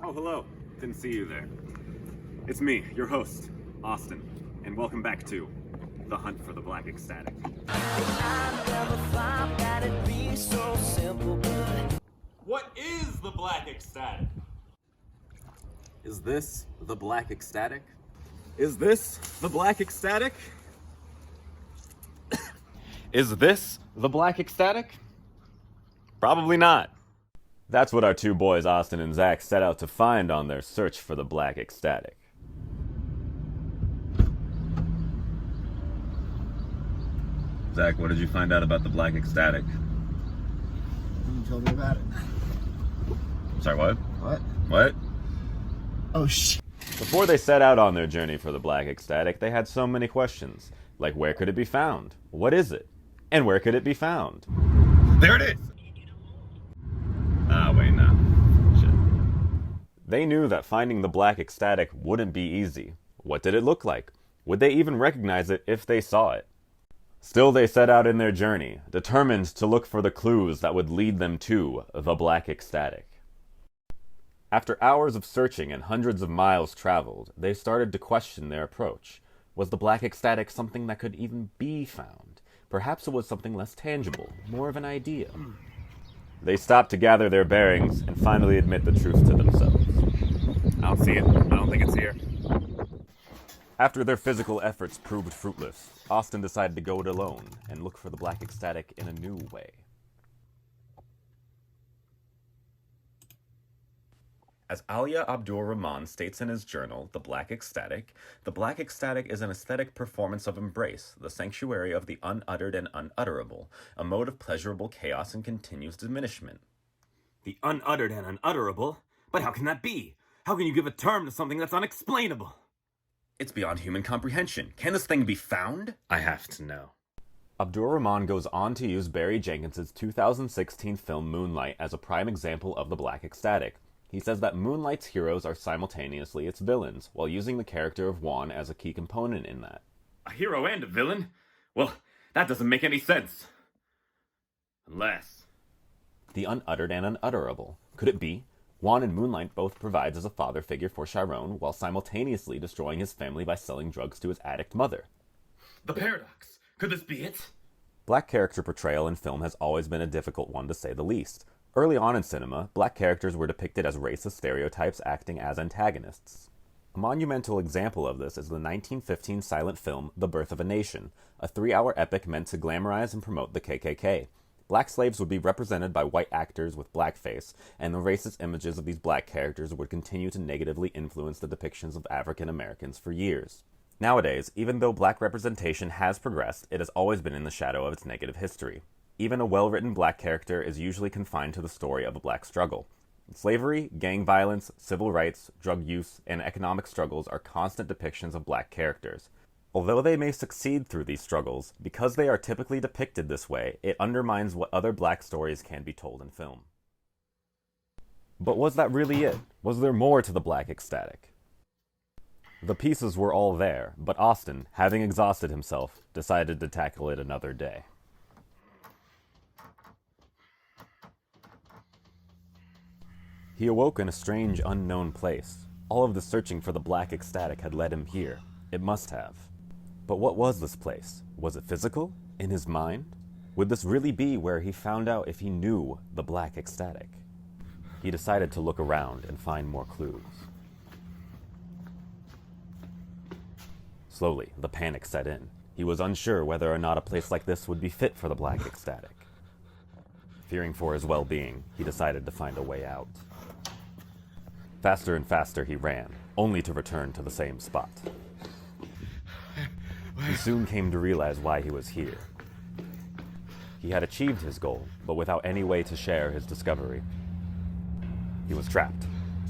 Oh, hello. Didn't see you there. It's me, your host, Austin, and welcome back to The Hunt for the Black Ecstatic. What is the Black Ecstatic? Is this the Black Ecstatic? Is this the Black Ecstatic? Is this the Black Ecstatic? Probably not. That's what our two boys, Austin and Zach, set out to find on their search for the Black Ecstatic. Zach, what did you find out about the Black Ecstatic? You told me about it. Sorry, what? What? What? Oh, shit. Before they set out on their journey for the Black Ecstatic, they had so many questions. Like, where could it be found? What is it? And where could it be found? There it is! Ah, wait, no. Shit. They knew that finding the Black Ecstatic wouldn't be easy. What did it look like? Would they even recognize it if they saw it? Still, they set out in their journey, determined to look for the clues that would lead them to the Black Ecstatic. After hours of searching and hundreds of miles traveled, they started to question their approach. Was the Black Ecstatic something that could even be found? Perhaps it was something less tangible, more of an idea. They stopped to gather their bearings and finally admit the truth to themselves. I don't see it. I don't think it's here. After their physical efforts proved fruitless, Austin decided to go it alone and look for the Black Ecstatic in a new way. As Alia Abdur Rahman states in his journal, The Black Ecstatic is an aesthetic performance of embrace, the sanctuary of the unuttered and unutterable, a mode of pleasurable chaos and continuous diminishment. The unuttered and unutterable? But how can that be? How can you give a term to something that's unexplainable? It's beyond human comprehension. Can this thing be found? I have to know. Abdur Rahman goes on to use Barry Jenkins's 2016 film Moonlight as a prime example of the Black Ecstatic. He says that Moonlight's heroes are simultaneously its villains, while using the character of Juan as a key component in that. A hero and a villain? Well, that doesn't make any sense. Unless... The unuttered and unutterable. Could it be? Juan in Moonlight both provides as a father figure for Chiron, while simultaneously destroying his family by selling drugs to his addict mother. The paradox. Could this be it? Black character portrayal in film has always been a difficult one to say the least. Early on in cinema, black characters were depicted as racist stereotypes acting as antagonists. A monumental example of this is the 1915 silent film The Birth of a Nation, a 3-hour epic meant to glamorize and promote the KKK. Black slaves would be represented by white actors with blackface, and the racist images of these black characters would continue to negatively influence the depictions of African Americans for years. Nowadays, even though black representation has progressed, it has always been in the shadow of its negative history. Even a well-written black character is usually confined to the story of a black struggle. Slavery, gang violence, civil rights, drug use, and economic struggles are constant depictions of black characters. Although they may succeed through these struggles, because they are typically depicted this way, it undermines what other black stories can be told in film. But was that really it? Was there more to the Black Ecstatic? The pieces were all there, but Austin, having exhausted himself, decided to tackle it another day. He awoke in a strange, unknown place. All of the searching for the Black Ecstatic had led him here. It must have. But what was this place? Was it physical? In his mind? Would this really be where he found out if he knew the Black Ecstatic? He decided to look around and find more clues. Slowly, the panic set in. He was unsure whether or not a place like this would be fit for the Black Ecstatic. Fearing for his well-being, he decided to find a way out. Faster and faster he ran, only to return to the same spot. He soon came to realize why he was here. He had achieved his goal, but without any way to share his discovery. He was trapped,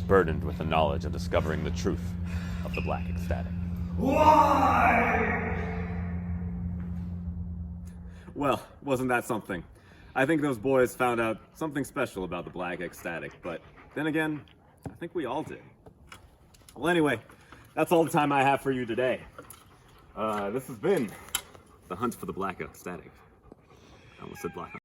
burdened with the knowledge of discovering the truth of the Black Ecstatic. Why? Well, wasn't that something? I think those boys found out something special about the Black Ecstatic, but then again, I think we all did. Well, anyway, that's all the time I have for you today. This has been The Hunt for the Black Ecstatic. I almost said Black